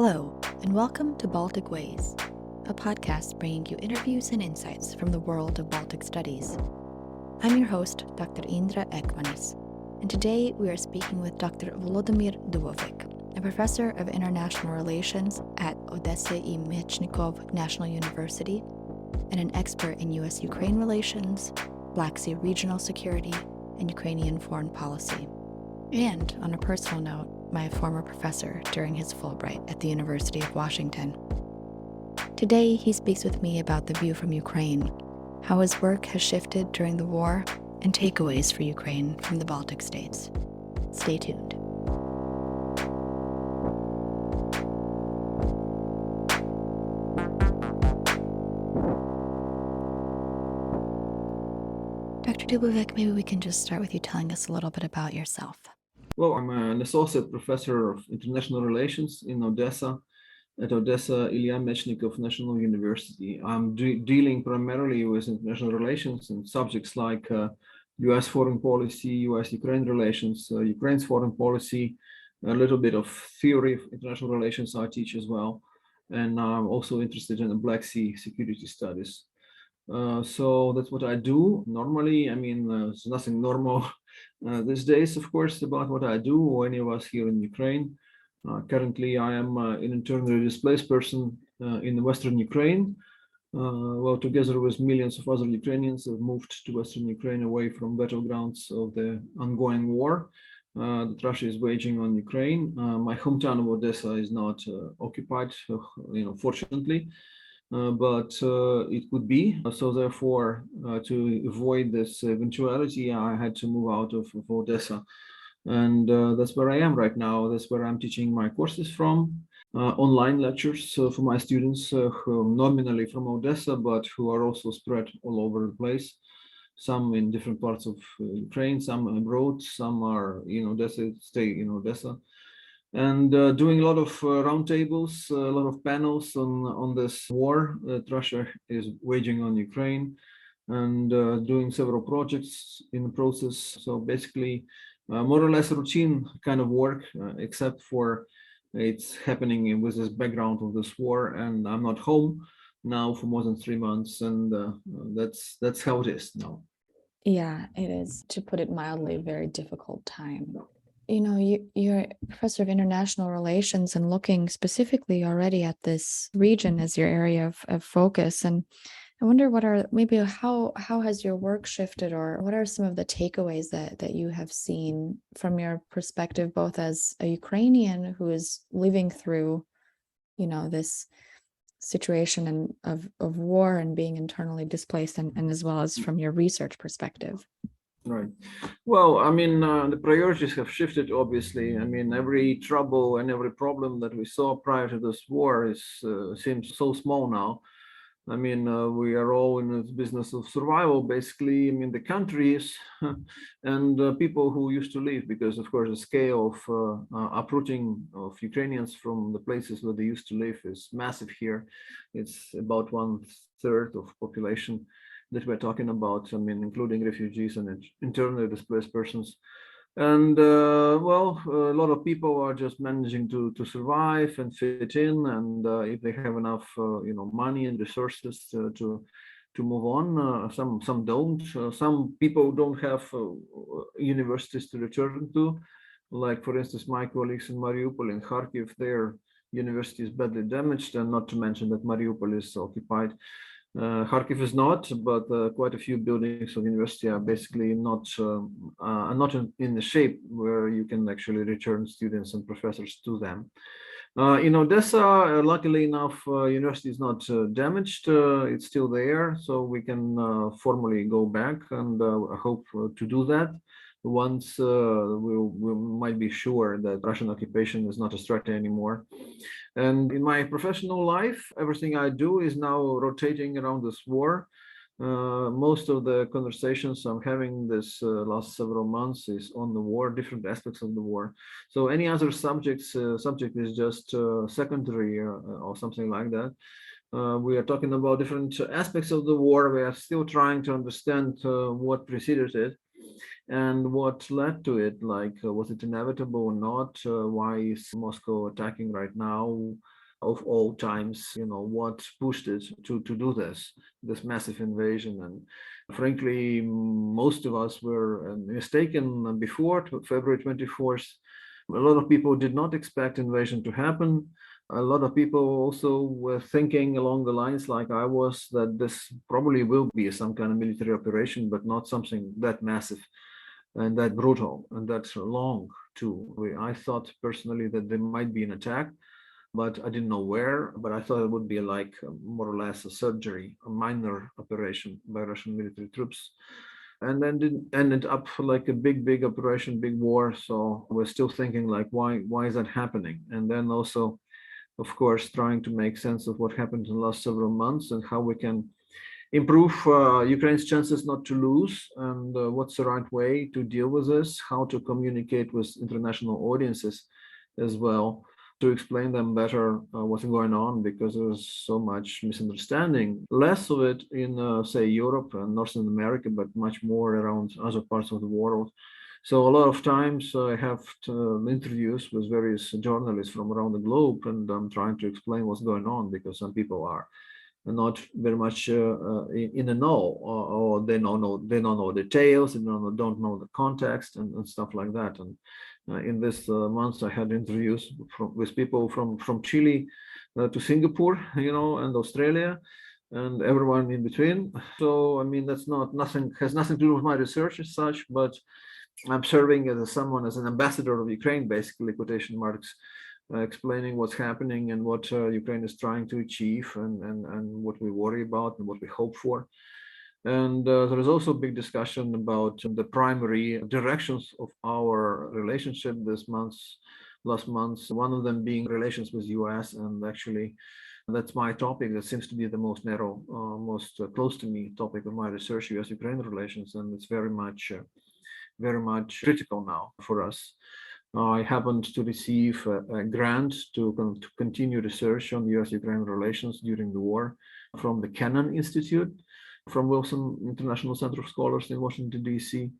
Hello, and welcome to Baltic Ways, a podcast bringing you interviews and insights from the world of Baltic studies. I'm your host, Dr. Indra Ekmanis, and today we are speaking with Dr. Volodymyr Dubovyk, a professor of international relations at Odessa I Mechnikov National University, and an expert in U.S. Ukraine relations, Black Sea regional security, and Ukrainian foreign policy. And, on a personal note, my former professor during his Fulbright at the University of Washington. Today, he speaks with me about the view from Ukraine, how his work has shifted during the war, and takeaways for Ukraine from the Baltic states. Stay tuned. Dr. Dubovyk, maybe we can just start with you telling us a little bit about yourself. Well, I'm an associate professor of international relations in Odessa at Odessa I Mechnikov National University. I'm dealing primarily with international relations and subjects like U.S. foreign policy, U.S. Ukraine relations, Ukraine's foreign policy, a little bit of theory of international relations I teach as well. And I'm also interested in the Black Sea security studies. So that's what I do normally. There's nothing normal these days, of course, about what I do or any of us here in Ukraine. Currently, I am an internally displaced person in Western Ukraine. Together with millions of other Ukrainians have moved to Western Ukraine away from battlegrounds of the ongoing war that Russia is waging on Ukraine. My hometown of Odessa is not occupied, fortunately. But it could be. So therefore, to avoid this eventuality, I had to move out of Odessa. And that's where I am right now. That's where I'm teaching my courses from. Online lectures for my students who are nominally from Odessa, but who are also spread all over the place. Some in different parts of Ukraine, some abroad, some are in Odessa, stay in Odessa. And doing a lot of roundtables, a lot of panels on this war that Russia is waging on Ukraine, and doing several projects in the process. So basically, more or less routine kind of work, except for it's happening with this background of this war, and I'm not home now for more than 3 months, and that's how it is now. Yeah, it is, to put it mildly, a very difficult time. You're a professor of international relations and looking specifically already at this region as your area of focus. And I wonder how has your work shifted, or what are some of the takeaways that you have seen from your perspective, both as a Ukrainian who is living through, this situation of war and being internally displaced, and as well as from your research perspective? Right. Well, the priorities have shifted, obviously. Every trouble and every problem that we saw prior to this war seems so small now. We are all in the business of survival, basically. The countries and people who used to live, because, of course, the scale of uprooting of Ukrainians from the places where they used to live is massive here. It's about 1/3 of population that we're talking about, including refugees and internally displaced persons. And a lot of people are just managing to survive and fit in, and if they have enough, money and resources to move on. Some don't. Some people don't have universities to return to. Like, for instance, my colleagues in Mariupol and Kharkiv, their university is badly damaged, and not to mention that Mariupol is occupied. Kharkiv is not, but quite a few buildings of university are basically not in the shape where you can actually return students and professors to them. In Odessa, luckily enough, university is not damaged. It's still there, so we can formally go back, and I hope to do that once we might be sure that Russian occupation is not a threat anymore. And in my professional life, everything I do is now rotating around this war. Most of the conversations I'm having this last several months is on the war, different aspects of the war. So any other subject is just secondary or something like that. We are talking about different aspects of the war. We are still trying to understand what preceded it. and what led to it, like was it inevitable or not? Why is Moscow attacking right now of all times? What pushed it to do this massive invasion? And frankly, most of us were mistaken before February 24th. A lot of people did not expect invasion to happen. A lot of people also were thinking along the lines like I was, that this probably will be some kind of military operation, but not something that massive and that brutal and that long too. I thought personally that there might be an attack, but I didn't know where. But I thought it would be like more or less a surgery, a minor operation by Russian military troops. And then it ended up like a big operation, big war. So we're still thinking like, why is that happening? And then also, of course, trying to make sense of what happened in the last several months and how we can improve Ukraine's chances not to lose, and what's the right way to deal with this, how to communicate with international audiences as well, to explain them better what's going on, because there's so much misunderstanding, less of it in, say, Europe and North America, but much more around other parts of the world. So a lot of times I have interviews with various journalists from around the globe, and I'm trying to explain what's going on, because some people are not very much in the know, or they don't know details, they don't know the context and stuff like that. And in this month, I had interviews with people from Chile to Singapore, and Australia, and everyone in between. So I mean, that's has nothing to do with my research as such, but I'm serving as an ambassador of Ukraine, basically, quotation marks, explaining what's happening and what Ukraine is trying to achieve, and what we worry about and what we hope for. And there is also a big discussion about the primary directions of our relationship last month, one of them being relations with US. And actually, that's my topic. That seems to be the most narrow, most close to me topic of my research, US-Ukraine relations. And it's very much critical now for us. I happened to receive a grant to continue research on US-Ukraine relations during the war from the Kennan Institute, from Wilson International Center of Scholars in Washington, D.C.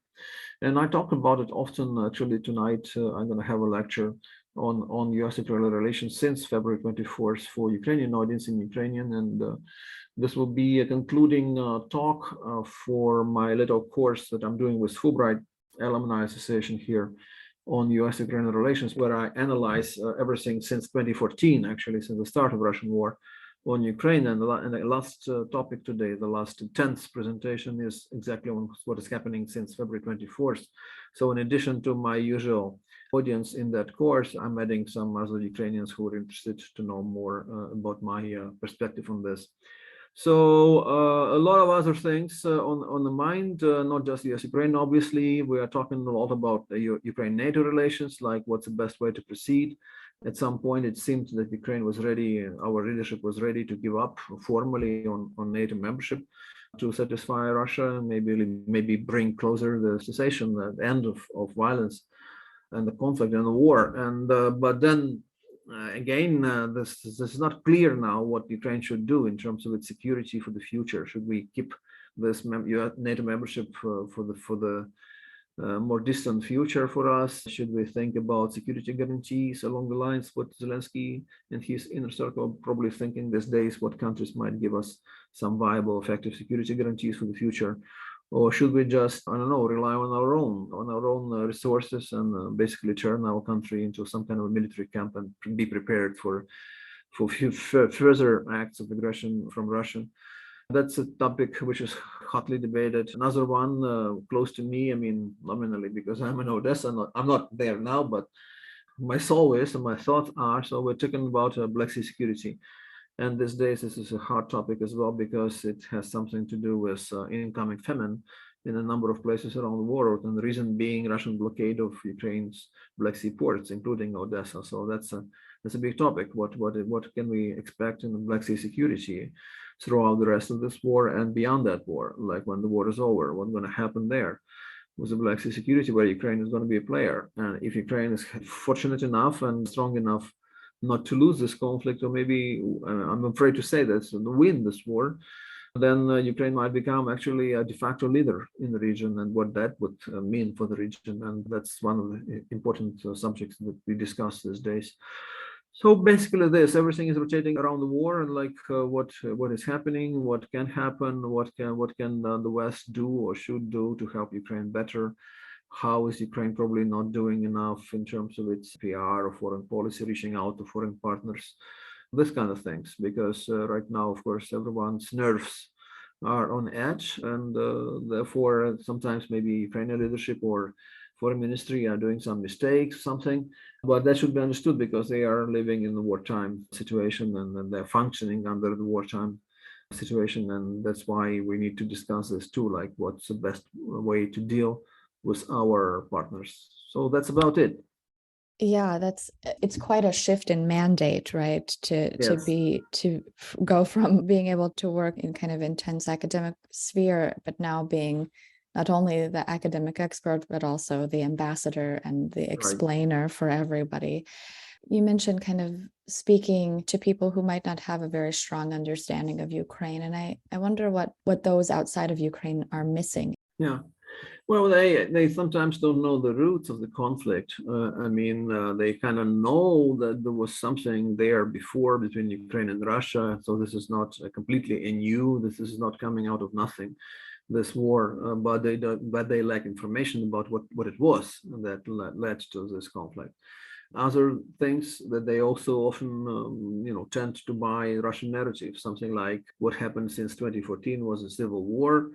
And I talk about it often. Actually, tonight I'm going to have a lecture on US-Ukraine relations since February 24th for Ukrainian audience in Ukrainian. And this will be a concluding talk for my little course that I'm doing with Fulbright Alumni Association here on US-Ukraine relations, where I analyze everything since 2014, actually, since the start of Russian war on Ukraine. And the last topic today, the last 10th presentation, is exactly on what is happening since February 24th. So in addition to my usual audience in that course, I'm adding some other Ukrainians who are interested to know more about my perspective on this. So a lot of other things on the mind, not just US-Ukraine. Obviously, we are talking a lot about Ukraine-NATO relations, like what's the best way to proceed. At some point, it seemed that Ukraine was ready, our leadership was ready to give up formally on NATO membership to satisfy Russia, and maybe bring closer the cessation, the end of violence and the conflict and the war. And but then again, this is not clear now what Ukraine should do in terms of its security for the future. Should we keep this NATO membership for the more distant future for us? Should we think about security guarantees along the lines what Zelensky and his inner circle probably thinking these days? What countries might give us some viable, effective security guarantees for the future? Or should we just, I don't know, rely on our own resources, and basically turn our country into some kind of a military camp and be prepared for further acts of aggression from Russia? That's a topic which is hotly debated. Another one close to me, I mean, nominally, because I'm in Odessa. I'm not there now, but my soul is and my thoughts are. So we're talking about Black Sea security. And these days, this is a hard topic as well, because it has something to do with incoming famine in a number of places around the world. And the reason being Russian blockade of Ukraine's Black Sea ports, including Odessa. So that's a big topic. What can we expect in the Black Sea security throughout the rest of this war and beyond that war? Like when the war is over, what's going to happen there with the Black Sea security, where Ukraine is going to be a player? And if Ukraine is fortunate enough and strong enough not to lose this conflict, or maybe I'm afraid to say that, to win this war, then Ukraine might become actually a de facto leader in the region, and what that would mean for the region. And that's one of the important subjects that we discuss these days. So basically, everything is rotating around the war, and like what is happening, what can happen, what can the West do or should do to help Ukraine better. How is Ukraine probably not doing enough in terms of its PR or foreign policy, reaching out to foreign partners, this kind of things, because right now, of course, everyone's nerves are on edge, and therefore sometimes maybe Ukrainian leadership or foreign ministry are doing some mistakes, something, but that should be understood because they are living in the wartime situation, and they're functioning under the wartime situation, and that's why we need to discuss this too, like what's the best way to deal with our partners. So that's about it. Yeah, it's quite a shift in mandate, right? Yes, To go from being able to work in kind of intense academic sphere, but now being not only the academic expert, but also the ambassador and the right. explainer for everybody. You mentioned kind of speaking to people who might not have a very strong understanding of Ukraine, and I wonder what those outside of Ukraine are missing. Yeah. Well, they sometimes don't know the roots of the conflict. I mean, they kind of know that there was something there before between Ukraine and Russia. So this is not completely new. This is not coming out of nothing, this war. But they lack information about what it was that led to this conflict. Other things that they also often, tend to buy Russian narrative, something like what happened since 2014 was a civil war,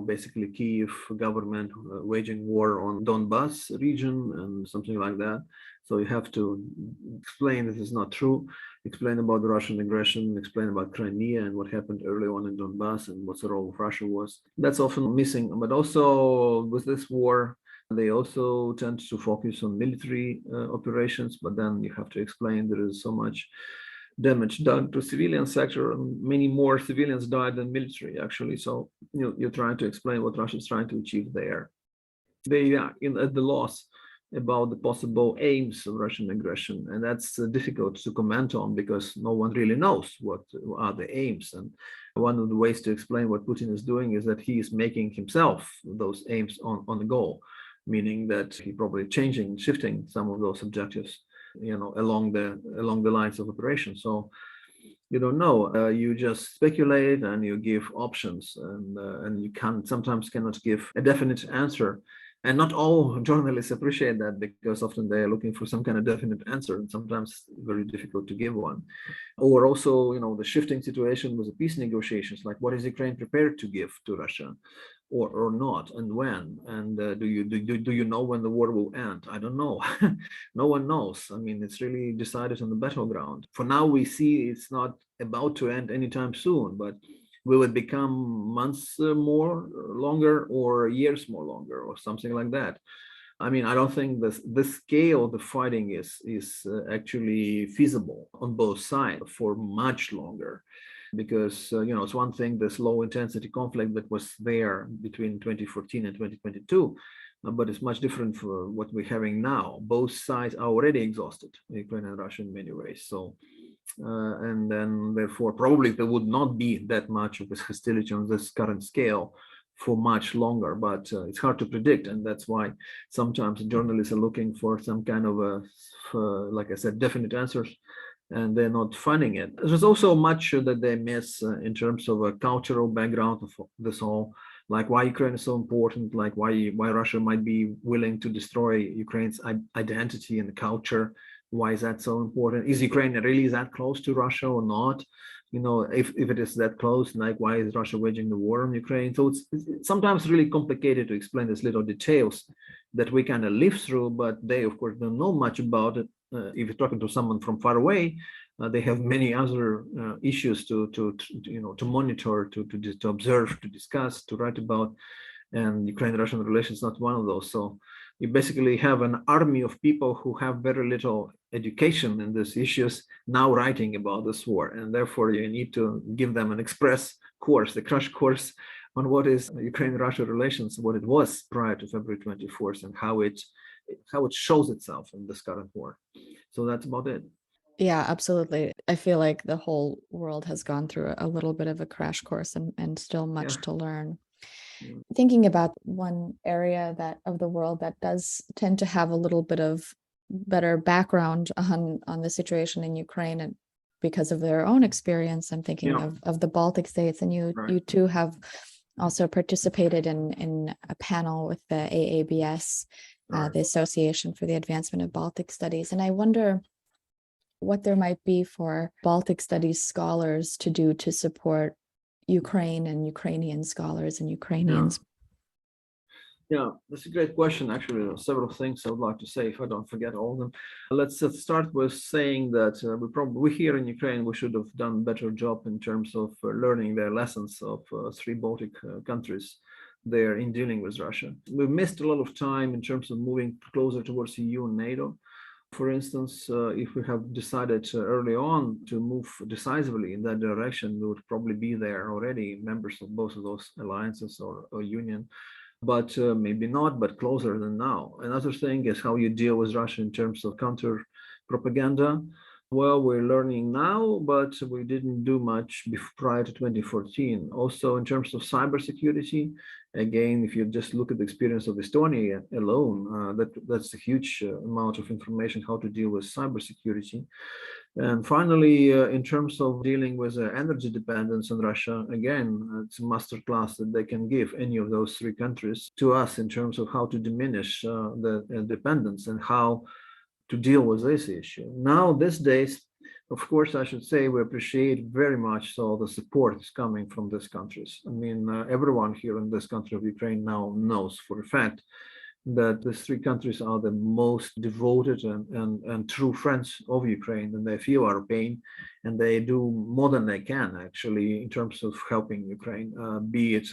basically Kiev government waging war on Donbas region and something like that. So you have to explain this is not true, explain about the Russian aggression, explain about Crimea and what happened early on in Donbas and what the role of Russia was. That's often missing. But also with this war, they also tend to focus on military operations, but then you have to explain there is so much damage done to civilian sector, and many more civilians died than military actually. So you're trying to explain what Russia is trying to achieve there. They are at the loss about the possible aims of Russian aggression, and that's difficult to comment on because no one really knows what are the aims. And one of the ways to explain what Putin is doing is that he is making himself those aims on the goal, meaning that he probably shifting some of those objectives, along the lines of operation. So you don't know. You just speculate and you give options, and you sometimes cannot give a definite answer. And not all journalists appreciate that because often they are looking for some kind of definite answer, and sometimes very difficult to give one. Or also, the shifting situation with the peace negotiations, like what is Ukraine prepared to give to Russia, or not, and when, and do you know when the war will end? I don't know. No one knows. I mean, it's really decided on the battleground. For now, we see it's not about to end anytime soon, but will it become months more longer or years more longer or something like that? I mean, I don't think this scale of the fighting is actually feasible on both sides for much longer, because it's one thing, this low intensity conflict that was there between 2014 and 2022, but it's much different for what we're having now. Both sides are already exhausted, Ukraine and Russia, in many ways. So and then therefore probably there would not be that much of this hostility on this current scale for much longer, but it's hard to predict. And that's why sometimes journalists are looking for some kind of like I said, definite answers, and they're not finding it. There's also much that they miss in terms of a cultural background of this all, like why Ukraine is so important, like why Russia might be willing to destroy Ukraine's identity and culture. Why is that so important? Is Ukraine really that close to Russia or not? If it is that close, like why is Russia waging the war on Ukraine? So it's sometimes really complicated to explain these little details that we kind of live through, but they of course don't know much about it. If you're talking to someone from far away, they have many other issues to monitor, to observe, to discuss, to write about, and Ukraine-Russian relations is not one of those. So you basically have an army of people who have very little education in these issues now writing about this war, and therefore you need to give them an express course, a crash course on what is Ukraine-Russia relations, what it was prior to February 24th, and how it shows itself in this current war. So that's about it. Yeah, absolutely. I feel like the whole world has gone through a little bit of a crash course and still Yeah. much to learn. Yeah. Thinking about one area that of the world that does tend to have a little bit of better background on the situation in Ukraine and because of their own experience, I'm thinking Yeah. of the Baltic states, and Right. you too have also participated in a panel with the AABS, Right. the Association for the Advancement of Baltic Studies, and I wonder what there might be for Baltic studies scholars to do to support Ukraine and Ukrainian scholars and Yeah. Ukrainians. Yeah, that's a great question. Actually, there are several things I would like to say if I don't forget all of them. Let's start with saying that we here in Ukraine, we should have done a better job in terms of learning their lessons of three Baltic countries there in dealing with Russia. We've missed a lot of time in terms of moving closer towards EU and NATO. For instance, if we have decided early on to move decisively in that direction, we would probably be there already, members of both of those alliances or union, but maybe not, but closer than now. Another thing is how you deal with Russia in terms of counter propaganda. Well, we're learning now, but we didn't do much prior to 2014. Also, in terms of cybersecurity, again, if you just look at the experience of Estonia alone, that's a huge amount of information how to deal with cybersecurity. And finally, in terms of dealing with energy dependence on Russia, again, it's a master class that they can give any of those three countries to us in terms of how to diminish the dependence and how to deal with this issue. Now, these days, of course, I should say we appreciate very much so the support is coming from these countries. I mean, everyone here in this country of Ukraine now knows for a fact that these three countries are the most devoted and true friends of Ukraine, and they feel our pain, and they do more than they can actually in terms of helping Ukraine, be it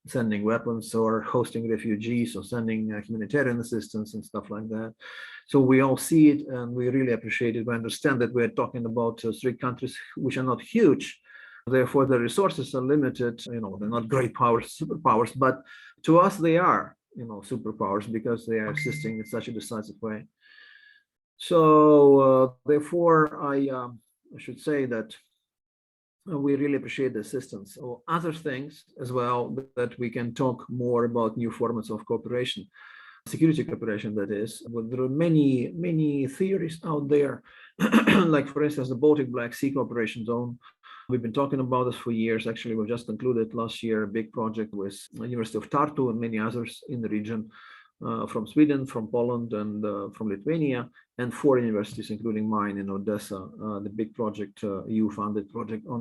sending weapons or hosting refugees or sending humanitarian assistance and stuff like that. So we all see it and we really appreciate it. We understand that we're talking about three countries which are not huge. Therefore, the resources are limited. You know, they're not great powers, superpowers, but to us they are, you know, superpowers because they are existing in such a decisive way. So therefore, I should say that we really appreciate the assistance. Or other things as well that we can talk more about new formats of cooperation, security cooperation, that is. But there are many theories out there, like for instance, the Baltic Black Sea Cooperation Zone. We've been talking about this for years. Actually, we've just concluded last year a big project with the University of Tartu and many others in the region, from Sweden, from Poland, and from Lithuania, and four universities, including mine in Odessa, the big project, EU-funded project on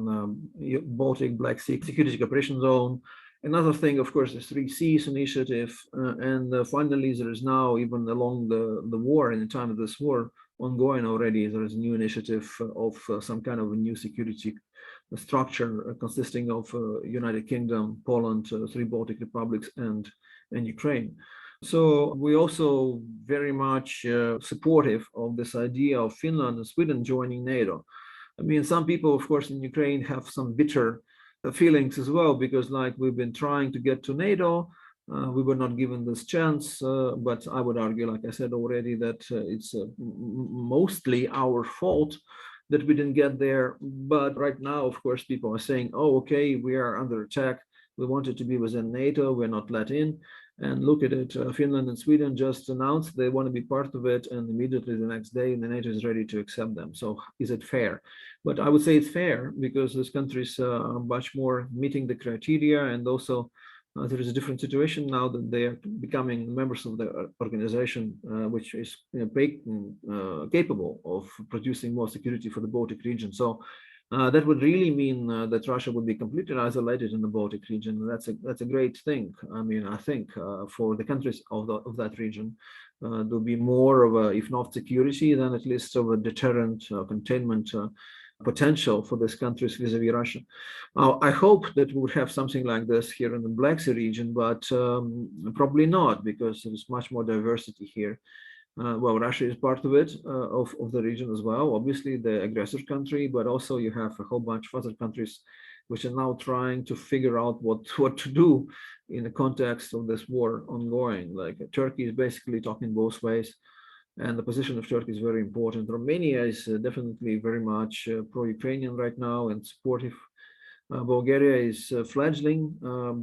the Baltic Black Sea Security Cooperation Zone. Another thing, of course, is 3Cs initiative. And finally, there is now, even along the war, in the time of this war, ongoing already, there is a new initiative of some kind of a new security structure consisting of United Kingdom, Poland, three Baltic republics, and Ukraine. So we also very much supportive of this idea of Finland and Sweden joining NATO. I mean, some people, of course, in Ukraine have some bitter feelings as well, because like we've been trying to get to NATO, we were not given this chance, but I would argue, like I said already, that it's mostly our fault that we didn't get there. But right now, of course, people are saying, oh, okay, we are under attack. We wanted to be within NATO, we're not let in. And look at it, Finland and Sweden just announced they want to be part of it, and immediately the next day, the NATO is ready to accept them. So is it fair? But I would say it's fair because these countries are much more meeting the criteria, and also there is a different situation now that they are becoming members of the organization, which is, you know, capable of producing more security for the Baltic region. So that would really mean that Russia would be completely isolated in the Baltic region. That's a great thing. I mean, I think for the countries of that region, there'll be more of a, if not security, then at least of a deterrent containment potential for these countries vis-a-vis Russia. I hope that we would have something like this here in the Black Sea region, but probably not, because there's much more diversity here. Well, Russia is part of it, of the region as well, obviously the aggressor country, but also you have a whole bunch of other countries which are now trying to figure out what to do in the context of this war ongoing. Like Turkey is basically talking both ways. And the position of Turkey is very important. Romania is definitely very much pro-Ukrainian right now and supportive. Bulgaria is fledgling,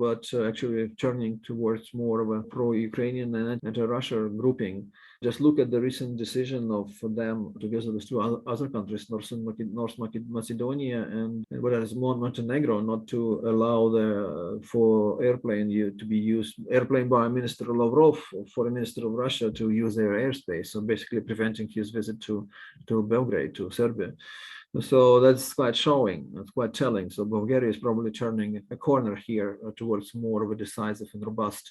but actually turning towards more of a pro-Ukrainian and anti-Russia grouping. Just look at the recent decision of them, together with two other countries, North Macedonia and what is Montenegro, not to allow for airplane to be used, airplane by Minister Lavrov, Foreign Minister of Russia, to use their airspace. So basically preventing his visit to Belgrade, to Serbia. So that's quite showing, that's quite telling. So Bulgaria is probably turning a corner here towards more of a decisive and robust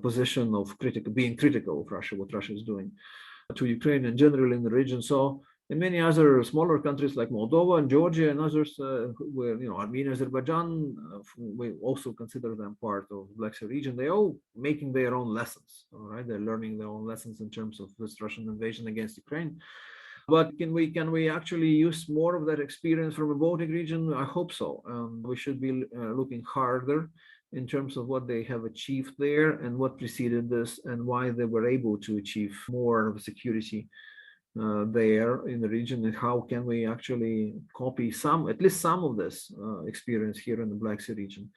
position of being critical of Russia, what Russia is doing to Ukraine and generally in the region. So in many other smaller countries like Moldova and Georgia and others, where Armenia, Azerbaijan, we also consider them part of the Black Sea region. They're all making their own lessons. All right, they're learning their own lessons in terms of this Russian invasion against Ukraine. But can we actually use more of that experience from the Baltic region? I hope so. We should be looking harder in terms of what they have achieved there and what preceded this and why they were able to achieve more of security there in the region, and how can we actually copy at least some of this experience here in the Black Sea region.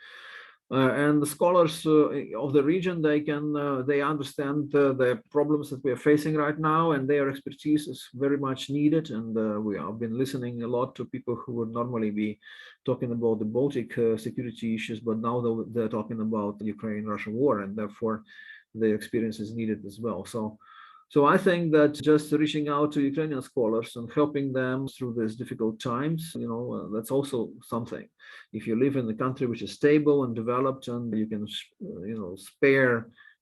And the scholars of the region, they understand the problems that we are facing right now, and their expertise is very much needed. And we have been listening a lot to people who would normally be talking about the Baltic security issues, but now they're talking about the Ukraine-Russia war, and therefore their experience is needed as well. So I think that just reaching out to Ukrainian scholars and helping them through these difficult times, that's also something. If you live in a country which is stable and developed, and you can, spare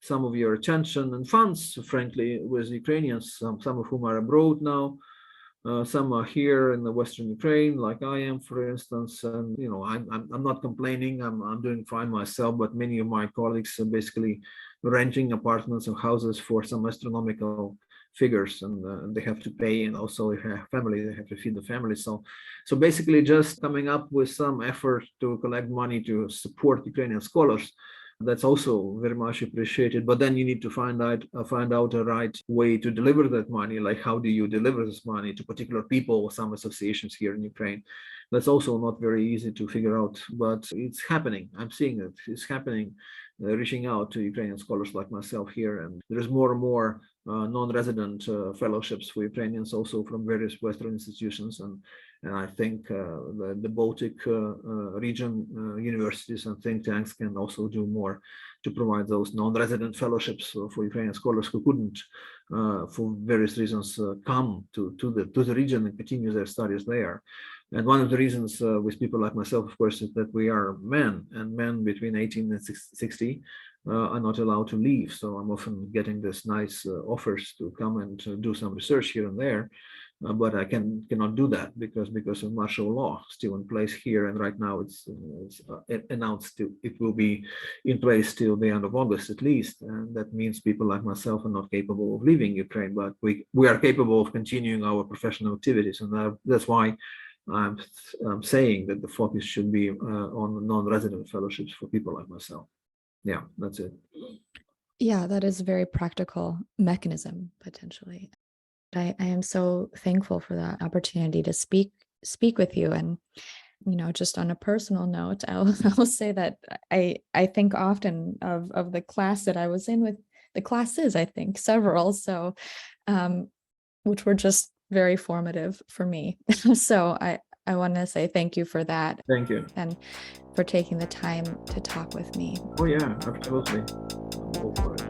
some of your attention and funds, frankly, with Ukrainians, some of whom are abroad now, some are here in the Western Ukraine, like I am, for instance. And I'm not complaining. I'm doing fine myself. But many of my colleagues are basically renting apartments and houses for some astronomical figures, and they have to pay, and also if they have family, they have to feed the family. So basically, just coming up with some effort to collect money to support Ukrainian scholars. That's also very much appreciated. But then you need to find out a right way to deliver that money. Like, how do you deliver this money to particular people or some associations here in Ukraine? That's also not very easy to figure out, but it's happening. I'm seeing it. It's happening, reaching out to Ukrainian scholars like myself here. And there's more and more non-resident fellowships for Ukrainians also from various Western institutions. And I think the Baltic region universities and think tanks can also do more to provide those non-resident fellowships for Ukrainian scholars who couldn't, for various reasons, come to the region and continue their studies there. And one of the reasons with people like myself, of course, is that we are men, and men between 18 and 60 are not allowed to leave. So I'm often getting this nice offers to come and to do some research here and there. But I cannot do that because of martial law still in place here, and right now it's announced it will be in place till the end of August at least, and that means people like myself are not capable of leaving Ukraine, but we are capable of continuing our professional activities, and that's why I'm saying that the focus should be on non-resident fellowships for people like myself. Yeah, that's it. Yeah, that is a very practical mechanism potentially. I am so thankful for that opportunity to speak with you. And just on a personal note, I will say that I think often of the class that I was in with the classes, I think several, so which were just very formative for me. So I want to say thank you for that. Thank you. And for taking the time to talk with me. Oh yeah, absolutely. Go for it.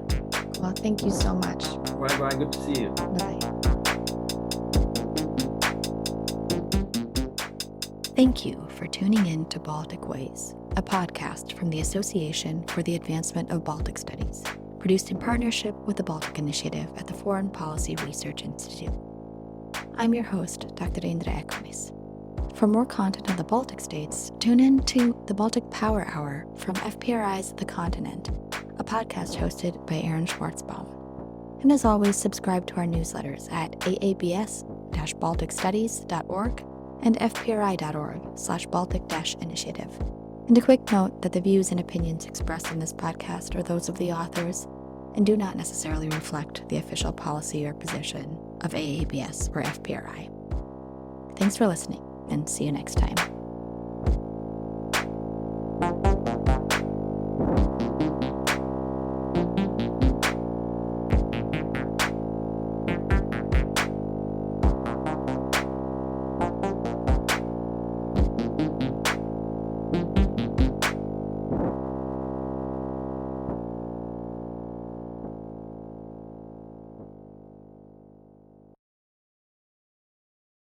Well, thank you so much. Bye-bye. Good to see you. Bye. Thank you for tuning in to Baltic Ways, a podcast from the Association for the Advancement of Baltic Studies, produced in partnership with the Baltic Initiative at the Foreign Policy Research Institute. I'm your host, Dr. Indra Ekvanis. For more content on the Baltic states, tune in to the Baltic Power Hour from FPRI's The Continent, a podcast hosted by Aaron Schwartzbaum. And as always, subscribe to our newsletters at aabs-balticstudies.org and fpri.org/Baltic-initiative. And a quick note that the views and opinions expressed in this podcast are those of the authors and do not necessarily reflect the official policy or position of AABS or FPRI. Thanks for listening, and see you next time.